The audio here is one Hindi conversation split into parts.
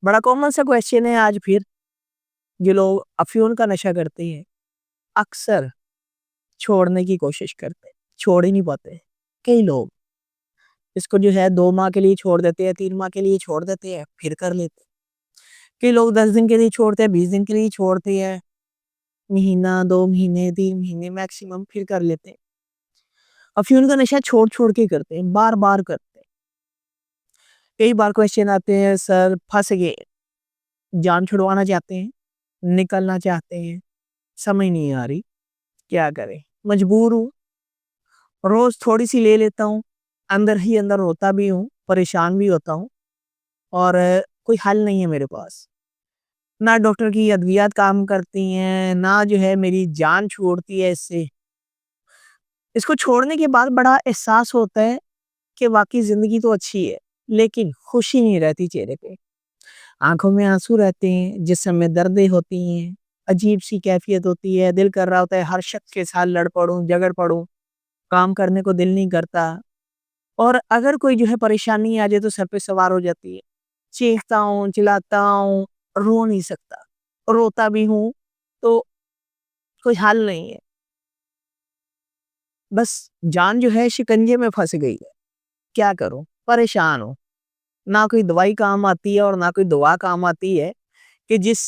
बड़ा कॉमन सा क्वेश्चन है आज फिर। जो लोग अफ़ीम का नशा करते हैं, अक्सर छोड़ने की कोशिश करते हैं, छोड़ ही नहीं पाते। कई लोग इसको जो है 2 माह के लिए छोड़ देते हैं, 3 माह के लिए छोड़ देते हैं, फिर कर लेते हैं। कई लोग 10 दिन के लिए छोड़ते हैं, 20 दिन के लिए छोड़ते हैं, महीना, 2 महीने, 3 महीने मैक्सिमम फिर कर लेते हैं। अफ़ीम का नशा छोड़-छोड़ के करते हैं, बार-बार करते हैं। कई बार क्वेश्चन आते हैं, सर फँस गए, जान छुड़वाना चाहते हैं, निकलना चाहते हैं, समझ नहीं आ रही, क्या करें? मजबूर हूँ, रोज़ थोड़ी-सी ले लेता हूँ, अंदर ही अंदर रोता भी हूँ, परेशान भी होता हूँ और कोई हल नहीं है मेरे पास। ना डॉक्टर की अद्वियात काम करती हैं, ना जो है मेरी जान छूटती है इससे। इसको छोड़ने के बाद बड़ा एहसास होता है कि वाक़ई ज़िंदगी तो अच्छी है, लेकिन खुशी नहीं रहती चेहरे पे। आँखों में आँसू रहते हैं, जिस्म में दर्दें होती हैं, अजीब-सी कैफ़ियत होती है, दिल कर रहा होता है हर शख़्स के साथ लड़ पड़ूँ, झगड़ पड़ूँ, काम करने को दिल नहीं करता और अगर कोई जो है परेशानी आ जाए तो सर पे सवार हो जाती है। चीखता हूँ, चिल्लाता हूँ, रो नहीं सकता, रोता भी हूँ, तो कोई हल नहीं है। बस जान जो है शिकंजे में फँस गई है, क्या करूँ? परेशान हूँ। ना कोई दवाई काम आती है और ना कोई दुआ काम आती है कि जिस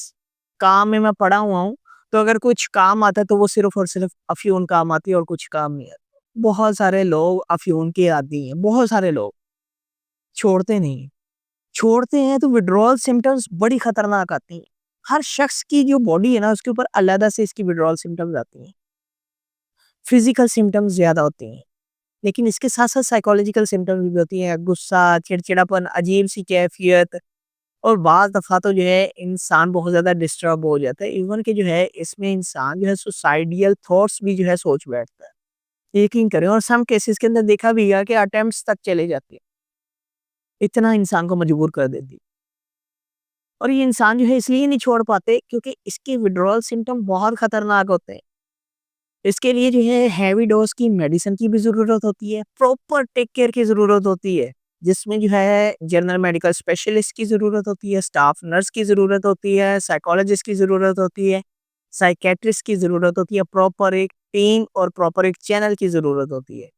काम में मैं पड़ा हुआ हूँ, तो अगर कुछ काम आता है तो वो सिर्फ़ और सिर्फ़ अफ़ीम काम आती है और कुछ काम नहीं आता। बहुत सारे लोग अफ़ीम के आदी हैं, बहुत सारे लोग, छोड़ते नहीं हैं। छोड़ते हैं तो विथड्रॉल सिम्पटम्स बड़ी खतरनाक आती हैं। हर शख्स की जो बॉडी है ना उसके ऊपर अलग से इसकी विथड्रॉल सिम्पटम्स आती हैं। फिज़िकल सिम्पटम्स ज़्यादा होती हैं, लेकिन इसके साथ-साथ साइकोलॉजिकल सिम्पटम्स भी होती हैं, गुस्सा, चिड़चिड़ापन, अजीब-सी कैफ़ियत और बाज़ दफ़ा तो जो है इंसान बहुत ज़्यादा डिस्टर्ब हो जाता है। इवन कि जो है इसमें इंसान जो है सुसाइडियल थॉट्स भी जो है सोच बैठता है। यकीन करें और सम केसेस के अंदर देखा भी गया कि अटेम्प्ट्स तक चले जाते हैं। इतना इंसान को मजबूर कर देती है। और ये इंसान जो है इसलिए नहीं छोड़ पाते क्योंकि इसके विथड्रॉल सिम्पटम बहुत खतरनाक होते हैं। इसके लिए जो है हेवी डोज़ की मेडिसिन की भी ज़रूरत होती है, प्रॉपर टेक केयर की ज़रूरत होती है, जिसमें जो है जनरल मेडिकल स्पेशलिस्ट की ज़रूरत होती है, स्टाफ नर्स की ज़रूरत होती है, साइकोलॉजिस्ट की ज़रूरत होती है, साइकियाट्रिस्ट की ज़रूरत होती है, प्रॉपर एक टीम और प्रॉपर एक चैनल की ज़रूरत होती है।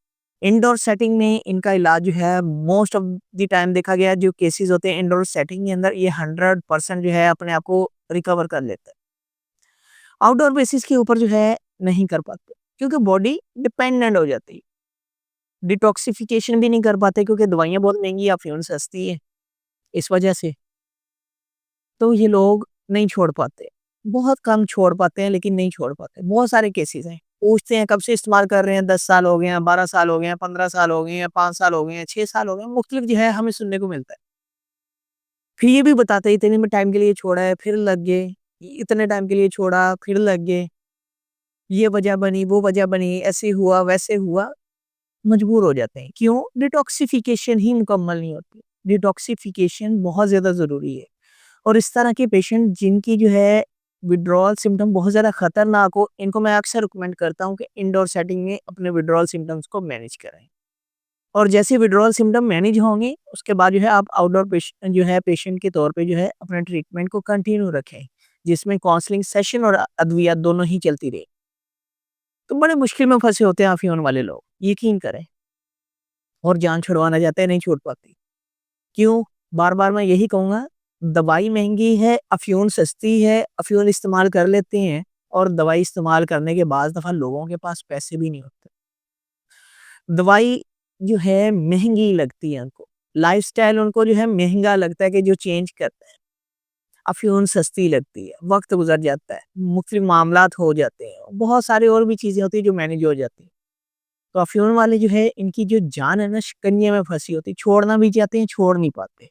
इंडोर सेटिंग में इनका इलाज जो है मोस्ट ऑफ द टाइम देखा गया है जो केसेज़ होते हैं इंडोर सेटिंग के अंदर ये 100% जो है अपने आप को रिकवर कर लेते हैं। आउटडोर बेसिस के ऊपर जो है नहीं कर पाते क्योंकि बॉडी डिपेंडेंट हो जाती है। डिटॉक्सिफिकेशन भी नहीं कर पाते क्योंकि दवाइयाँ बहुत महँगी अफ़ीम सस्ती है, इस वजह से। तो ये लोग नहीं छोड़ पाते। बहुत कम छोड़ पाते हैं लेकिन नहीं छोड़ पाते। बहुत सारे केसेज़ हैं। पूछते हैं कब से इस्तेमाल कर रहे हैं 10 साल हो गए हैं, 12 साल हो गए हैं, 15 साल हो गए हैं, 5 साल हो गए हैं, 6 साल हो गए हैं, मुख्तलिफ जो है हमें सुनने को मिलता है। फिर ये भी बताते हैं इतने में टाइम के लिए छोड़ा है, फिर लग गए, इतने टाइम के लिए छोड़ा, फिर लग गए। ये वजह बनी, वो वजह बनी, ऐसे हुआ, वैसे हुआ, मजबूर हो जाते हैं। क्यों? डिटॉक्सिफ़िकेशन ही मुकम्मल नहीं होती। डिटॉक्सिफ़िकेशन बहुत ज़्यादा ज़रूरी है और इस तरह के पेशेंट जिनकी जो है विथड्रॉल सिम्पटम बहुत ज़्यादा खतरनाक हो, इनको मैं अक्सर रिकमेंड करता हूँ कि इंडोर सेटिंग में अपने विथड्रॉल सिम्पटम्स को मैनेज करें। और जैसे विथड्रॉल सिम्पटम मैनेज होंगे, उसके बाद जो है आप आउटडोर जो है पेशेंट के तौर पे जो है अपना ट्रीटमेंट को कंटिन्यू रखें, जिसमें काउंसलिंग सेशन और अद्वियात दोनों ही चलती रहे। तो बड़े मुश्किल में फँसे होते हैं अफ़ीम वाले लोग, यकीन करें और जान छुड़वाना चाहते हैं, नहीं छूट पाती। क्यों? बार-बार मैं यही कहूँगा, दवाई महँगी है, अफ़ीम सस्ती है, अफ़ीम इस्तेमाल कर लेते हैं और दवाई इस्तेमाल करने के बाद दफ़ा लोगों के पास पैसे भी नहीं होते। दवाई जो है महँगी लगती है उनको, लाइफ़स्टाइल उनको जो है महँगा लगता है कि जो चेंज करते हैं। अफ़ीम सस्ती लगती है, वक़्त गुज़र जाता है, मुख्तलिफ मामलात हो जाते हैं, बहुत सारी और भी चीज़ें होती हैं जो मैनेज हो जाती हैं। तो अफ़ीम वाले जो है इनकी जो जान है ना शिकंजे में फँसी होती है, छोड़ना भी चाहते हैं, छोड़ नहीं पाते।